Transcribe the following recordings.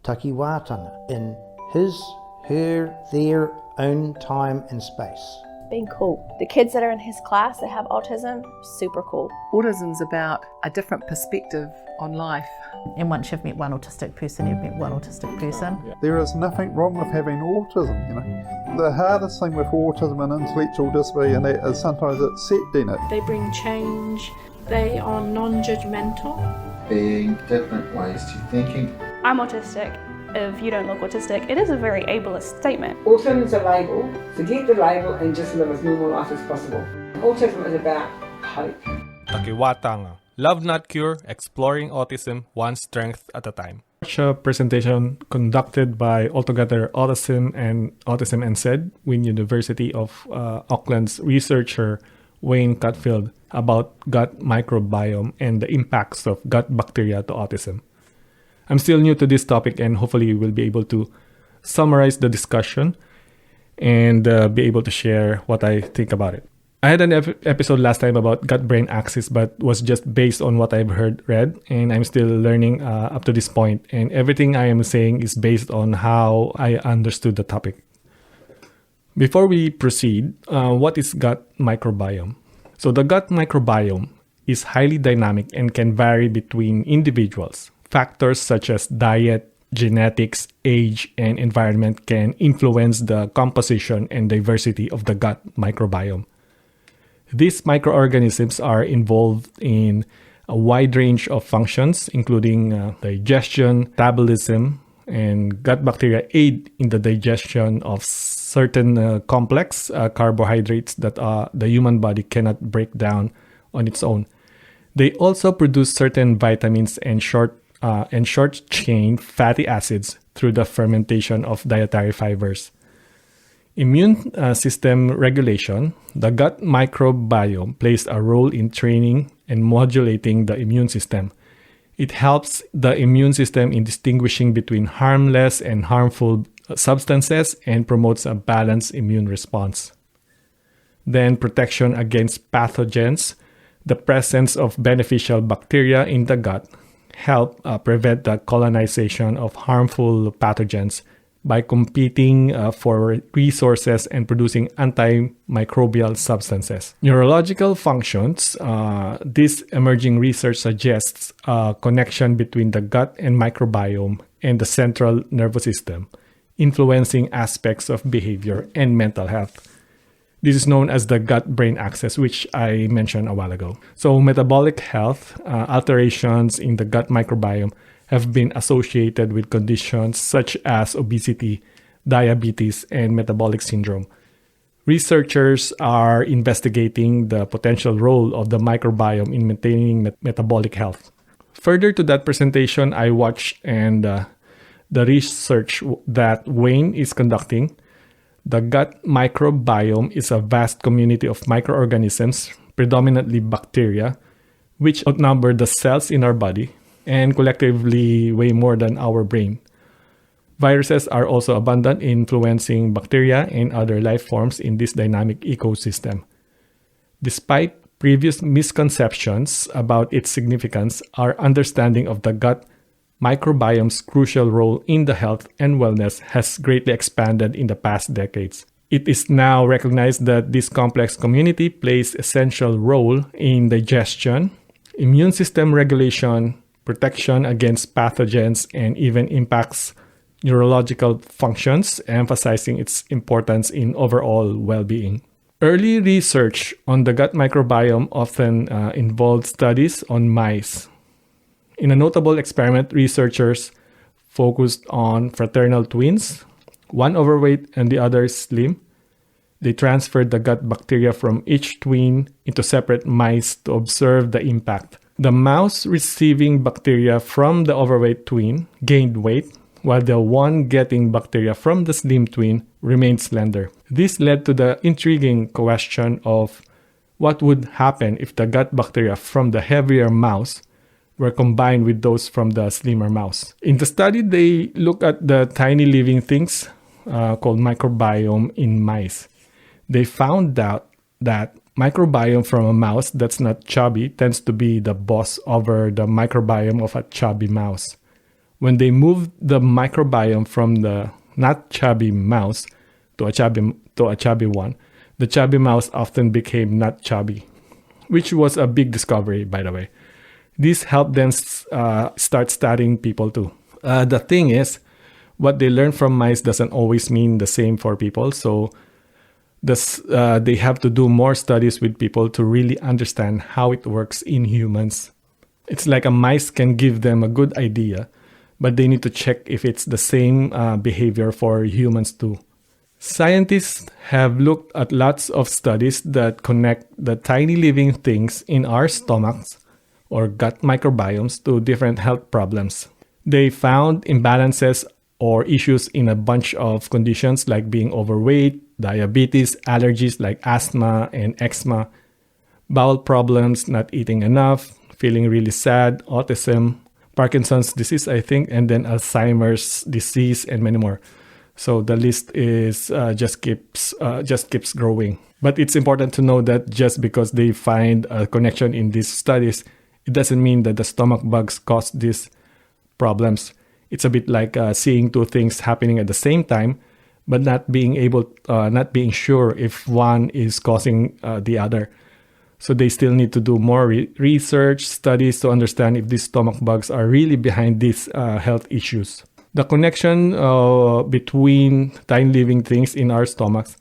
Takiwātanga in his, her, their own time and space. Being cool. The kids that are in his class that have autism, super cool. Autism's about a different perspective on life. And once you've met one autistic person, you've met one autistic person. There is nothing wrong with having autism, you know. The hardest thing with autism and intellectual disability and that is sometimes accepting it. They bring change. They are non-judgmental. Being different ways to thinking. I'm autistic. If you don't look autistic, it is a very ableist statement. Autism is a label. Forget the label and just live as normal life as possible. Autism is about hope. Takiwātanga. Love Not Cure, Exploring Autism One Strength at a Time. A presentation conducted by Altogether Autism and Said, Wayne University of Auckland's researcher Wayne Cutfield about gut microbiome and the impacts of gut bacteria to autism. I'm still new to this topic and hopefully we'll be able to summarize the discussion and be able to share what I think about it. I had an episode last time about gut-brain axis, but was just based on what I've read, and I'm still learning up to this point. And everything I am saying is based on how I understood the topic. Before we proceed, what is gut microbiome? So the gut microbiome is highly dynamic and can vary between individuals. Factors such as diet, genetics, age, and environment can influence the composition and diversity of the gut microbiome. These microorganisms are involved in a wide range of functions, including digestion, metabolism, and gut bacteria aid in the digestion of certain complex carbohydrates that the human body cannot break down on its own. They also produce certain vitamins and short-chain fatty acids through the fermentation of dietary fibers. Immune system regulation. The gut microbiome plays a role in training and modulating the immune system. It helps the immune system in distinguishing between harmless and harmful substances and promotes a balanced immune response. Then protection against pathogens. The presence of beneficial bacteria in the gut help prevent the colonization of harmful pathogens by competing for resources and producing antimicrobial substances. Neurological functions. This emerging research suggests a connection between the gut and microbiome and the central nervous system, influencing aspects of behavior and mental health. This is known as the gut-brain axis, which I mentioned a while ago. So metabolic health, alterations in the gut microbiome have been associated with conditions such as obesity, diabetes, and metabolic syndrome. Researchers are investigating the potential role of the microbiome in maintaining metabolic health. Further to that presentation, I watched and the research that Wayne is conducting. The gut microbiome is a vast community of microorganisms, predominantly bacteria, which outnumber the cells in our body and collectively weigh more than our brain. Viruses are also abundant, influencing bacteria and other life forms in this dynamic ecosystem. Despite previous misconceptions about its significance, our understanding of the gut microbiome's crucial role in the health and wellness has greatly expanded in the past decades. It is now recognized that this complex community plays an essential role in digestion, immune system regulation, protection against pathogens, and even impacts neurological functions, emphasizing its importance in overall well-being. Early research on the gut microbiome often involved studies on mice. In a notable experiment, researchers focused on fraternal twins, one overweight and the other slim. They transferred the gut bacteria from each twin into separate mice to observe the impact. The mouse receiving bacteria from the overweight twin gained weight, while the one getting bacteria from the slim twin remained slender. This led to the intriguing question of what would happen if the gut bacteria from the heavier mouse were combined with those from the slimmer mouse. In the study, they looked at the tiny living things called microbiome in mice. They found out that microbiome from a mouse that's not chubby tends to be the boss over the microbiome of a chubby mouse, When they moved the microbiome from the not chubby mouse to a chubby one, the chubby mouse often became not chubby, which was a big discovery, by the way. This helped them start studying people too. The thing is, what they learn from mice doesn't always mean the same for people. So they have to do more studies with people to really understand how it works in humans. It's like a mice can give them a good idea, but they need to check if it's the same behavior for humans too. Scientists have looked at lots of studies that connect the tiny living things in our stomachs or gut microbiomes to different health problems. They found imbalances or issues in a bunch of conditions like being overweight, diabetes, allergies like asthma and eczema, bowel problems, not eating enough, feeling really sad, autism, Parkinson's disease, I think, and then Alzheimer's disease and many more. So the list is just keeps growing. But it's important to know that just because they find a connection in these studies, it doesn't mean that the stomach bugs cause these problems. It's a bit like seeing two things happening at the same time, but not being sure if one is causing the other. So they still need to do more research studies to understand if these stomach bugs are really behind these health issues. The connection between tiny living things in our stomachs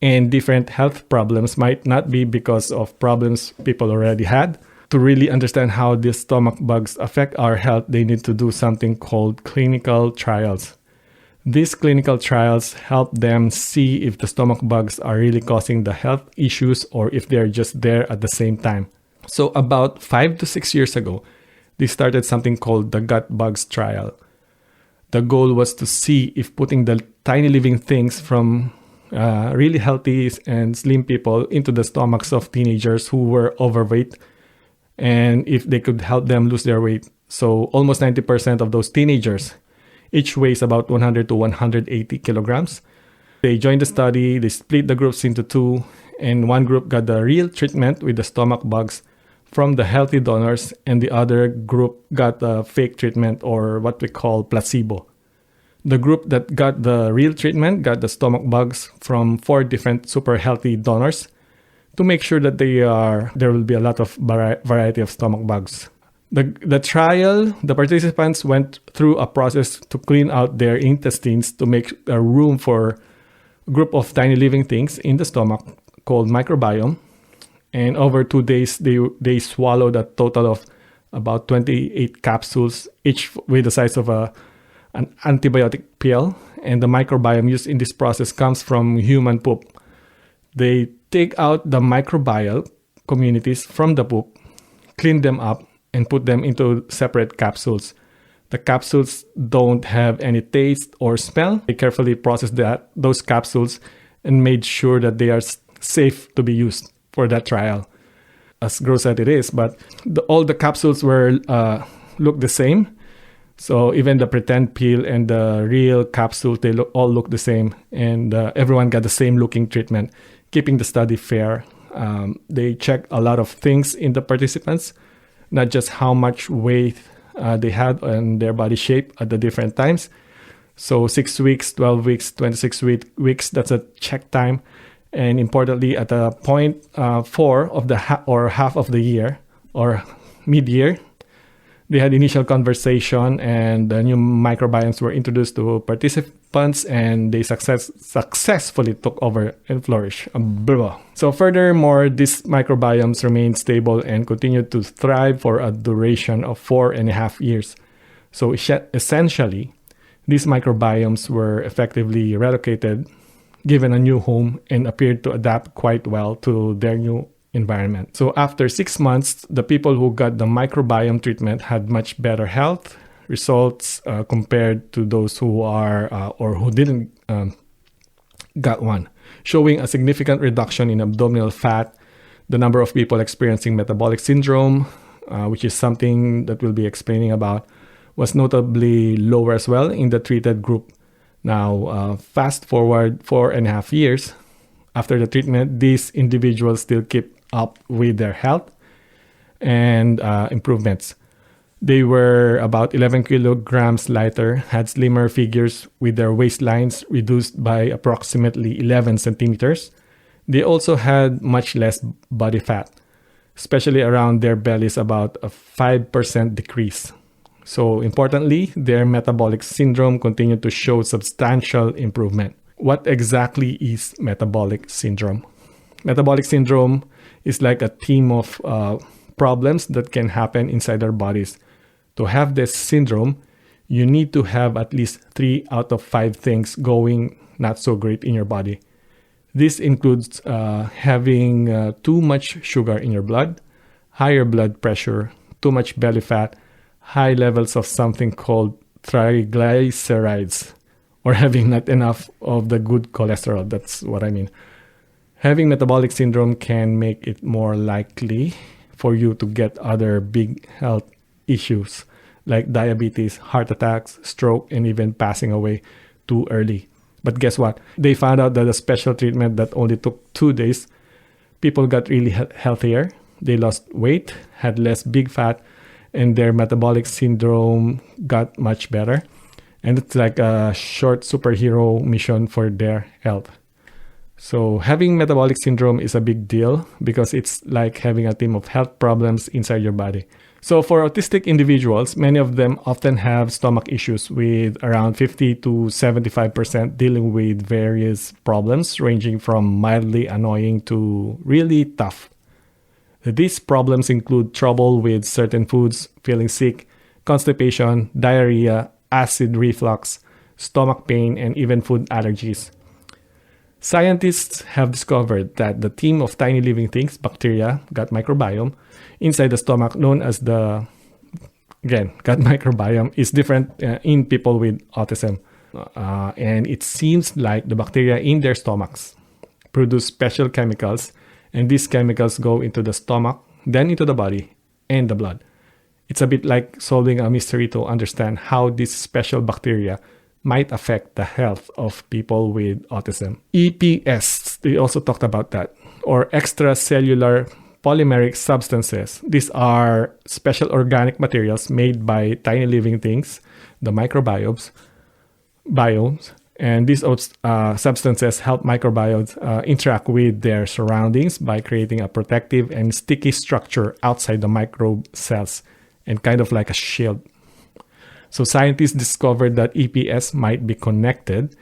and different health problems might not be because of problems people already had. To really understand how these stomach bugs affect our health, they need to do something called clinical trials. These clinical trials help them see if the stomach bugs are really causing the health issues or if they're just there at the same time. So about 5 to 6 years ago, they started something called the gut bugs trial. The goal was to see if putting the tiny living things from really healthy and slim people into the stomachs of teenagers who were overweight and if they could help them lose their weight. So almost 90% of those teenagers each weighs about 100 to 180 kilograms. They joined the study, they split the groups into two, and one group got the real treatment with the stomach bugs from the healthy donors, and the other group got the fake treatment or what we call placebo. The group that got the real treatment got the stomach bugs from 4 different super healthy donors to make sure that there will be a lot of variety of stomach bugs. The trial, the participants went through a process to clean out their intestines to make a room for a group of tiny living things in the stomach called microbiome. And over 2 days, they swallowed a total of about 28 capsules, each with the size of an antibiotic pill. And the microbiome used in this process comes from human poop. They take out the microbial communities from the poop, clean them up, and put them into separate capsules. The capsules don't have any taste or smell. They carefully processed those capsules and made sure that they are safe to be used for that trial. As gross as it is, but all the capsules look the same. So even the pretend pill and the real capsule, they all look the same, and everyone got the same looking treatment, keeping the study fair. They checked a lot of things in the participants, not just how much weight they had and their body shape at the different times. So 6 weeks, 12 weeks, 26 weeks, that's a check time. And importantly, at the point 4 of the half of the year or mid-year, they had initial conversation and the new microbiomes were introduced to participants and they successfully took over and flourished. So furthermore, these microbiomes remained stable and continued to thrive for a duration of 4.5 years. So essentially, these microbiomes were effectively relocated, given a new home, and appeared to adapt quite well to their new environment. So after 6 months, the people who got the microbiome treatment had much better health results compared to those who who didn't got one, showing a significant reduction in abdominal fat, the number of people experiencing metabolic syndrome, which is something that we'll be explaining about, was notably lower as well in the treated group. Now, fast forward 4.5 years after the treatment, these individuals still keep up with their health and improvements. They were about 11 kilograms lighter, had slimmer figures with their waistlines reduced by approximately 11 centimeters. They also had much less body fat, especially around their bellies, about a 5% decrease. So importantly, their metabolic syndrome continued to show substantial improvement. What exactly is metabolic syndrome? Metabolic syndrome is like a team of problems that can happen inside our bodies. To have this syndrome, you need to have at least 3 out of 5 things going not so great in your body. This includes having too much sugar in your blood, higher blood pressure, too much belly fat, high levels of something called triglycerides, or having not enough of the good cholesterol. That's what I mean. Having metabolic syndrome can make it more likely for you to get other big health issues like diabetes, heart attacks, stroke, and even passing away too early. But guess what? They found out that a special treatment that only took 2 days, people got really healthier. They lost weight, had less big fat, and their metabolic syndrome got much better. And it's like a short superhero mission for their health. So having metabolic syndrome is a big deal because it's like having a team of health problems inside your body. So for autistic individuals, many of them often have stomach issues, with around 50 to 75% dealing with various problems ranging from mildly annoying to really tough. These problems include trouble with certain foods, feeling sick, constipation, diarrhea, acid reflux, stomach pain, and even food allergies. Scientists have discovered that the team of tiny living things, bacteria, gut microbiome, inside the stomach, known as the, again, gut microbiome, is different in people with autism. And it seems like the bacteria in their stomachs produce special chemicals, and these chemicals go into the stomach, then into the body and the blood. It's a bit like solving a mystery to understand how these special bacteria might affect the health of people with autism. EPS, they also talked about that, or extracellular polymeric substances. These are special organic materials made by tiny living things, the microbiomes, and these substances help microbiomes interact with their surroundings by creating a protective and sticky structure outside the microbe cells, and kind of like a shield. So scientists discovered that EPS might be connected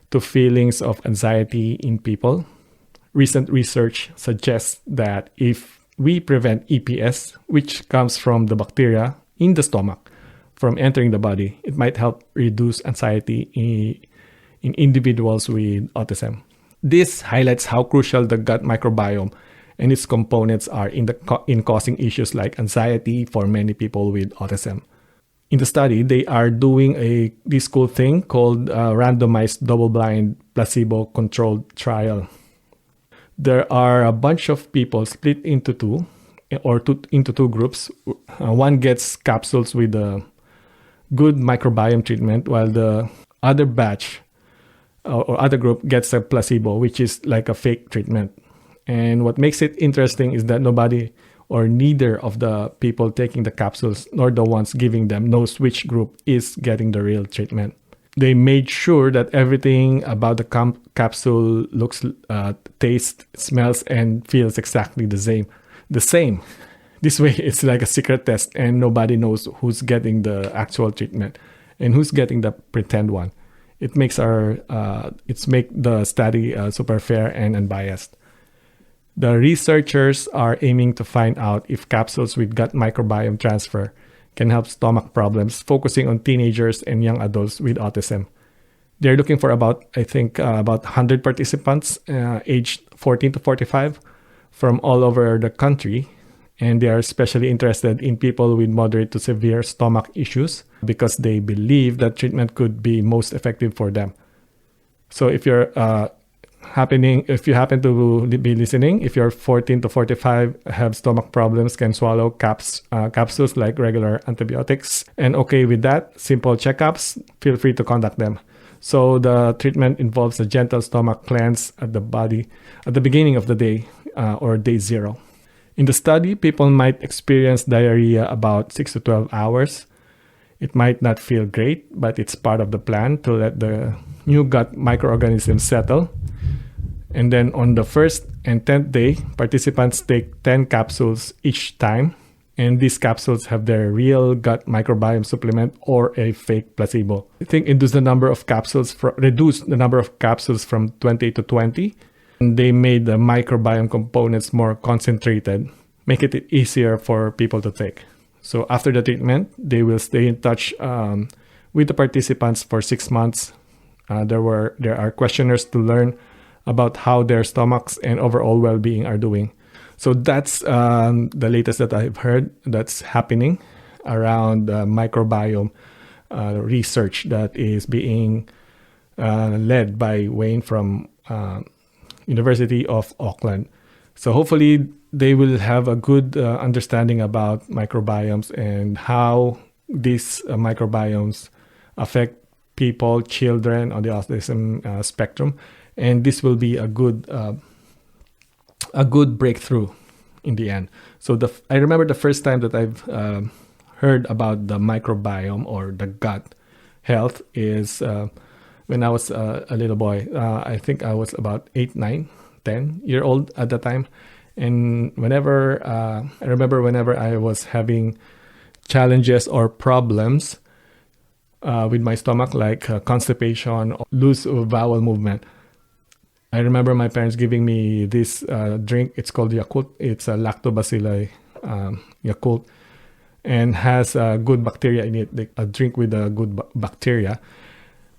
to feelings of anxiety in people. Recent research suggests that if we prevent EPS, which comes from the bacteria in the stomach, from entering the body, it might help reduce anxiety in individuals with autism. This highlights how crucial the gut microbiome and its components are in causing issues like anxiety for many people with autism. In the study, they are doing this cool thing called a randomized double-blind placebo-controlled trial. There are a bunch of people split into two groups. One gets capsules with a good microbiome treatment, while the other batch or other group gets a placebo, which is like a fake treatment. And what makes it interesting is that nobody or neither of the people taking the capsules nor the ones giving them knows which group is getting the real treatment. They made sure that everything about the capsule looks, tastes, smells, and feels exactly the same. This way, it's like a secret test, and nobody knows who's getting the actual treatment and who's getting the pretend one. It makes the study super fair and unbiased. The researchers are aiming to find out if capsules with gut microbiome transfer can help stomach problems, focusing on teenagers and young adults with autism. They're looking for about 100 participants aged 14 to 45 from all over the country. And they are especially interested in people with moderate to severe stomach issues because they believe that treatment could be most effective for them. So if you happen to be listening, if you're 14 to 45, have stomach problems, can swallow capsules like regular antibiotics, and okay with that, simple checkups, feel free to contact them. So the treatment involves a gentle stomach cleanse at the beginning of the day or day 0. In the study, people might experience diarrhea about 6 to 12 hours. It might not feel great, but it's part of the plan to let the new gut microorganisms settle. And then on the first and 10th day, participants take 10 capsules each time. And these capsules have their real gut microbiome supplement or a fake placebo. I think reduce the number of capsules from 20 to 20. And they made the microbiome components more concentrated, make it easier for people to take. So after the treatment, they will stay in touch with the participants for 6 months. There are questionnaires to learn about how their stomachs and overall well-being are doing. So that's the latest that I've heard that's happening around microbiome research that is being led by Wayne from University of Auckland. So hopefully they will have a good understanding about microbiomes and how these microbiomes affect people, children on the autism spectrum. And this will be a good breakthrough in the end. So I remember the first time that I've heard about the microbiome or the gut health is when I was a little boy. I think I was about 8, 9, 10-year-old at the time. And I remember whenever I was having challenges or problems with my stomach, like constipation or loose bowel movement, I remember my parents giving me this drink. It's called Yakult. It's a lactobacilli Yakult and has good bacteria in it, like a drink with a good bacteria.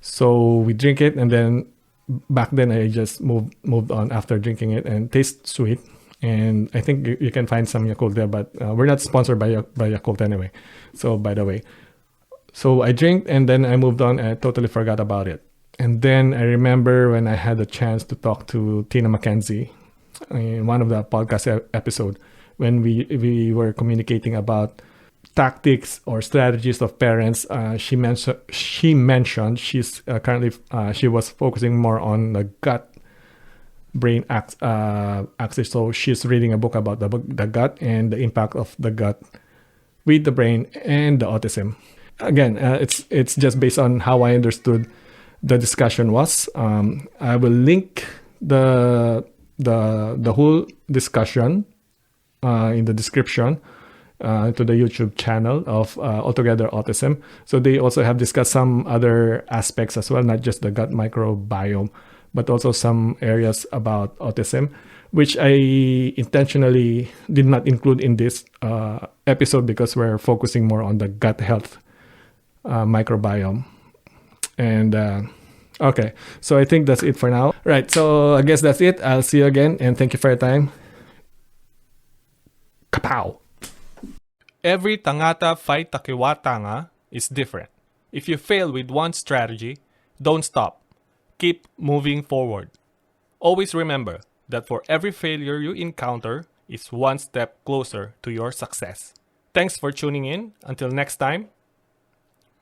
So we drink it, and then back then I just moved on after drinking it, and it tastes sweet. And I think you can find some Yakult there, but we're not sponsored by Yakult anyway. So by the way, so I drank and then I moved on and I totally forgot about it. And then I remember when I had a chance to talk to Tina McKenzie in one of the podcast episode when we were communicating about tactics or strategies of parents. She mentioned she's currently she was focusing more on the gut brain axis. So she's reading a book about the gut and the impact of the gut with the brain and the autism. Again, it's just based on how I understood the discussion was. I will link the whole discussion in the description to the YouTube channel of Altogether Autism. So they also have discussed some other aspects as well, not just the gut microbiome, but also some areas about autism, which I intentionally did not include in this episode because we're focusing more on the gut health microbiome. And okay, so I think that's it for now. Right, so I guess that's it. I'll see you again, and thank you for your time. Kapow! Every tangata fight Takiwātanga is different. If you fail with one strategy, don't stop. Keep moving forward. Always remember that for every failure you encounter is one step closer to your success. Thanks for tuning in. Until next time,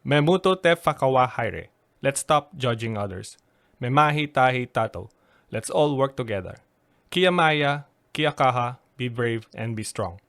me muto te whakawa haere. Let's stop judging others. Me mahi tahi tato. Let's all work together. Kia maya, kia kaha, be brave and be strong.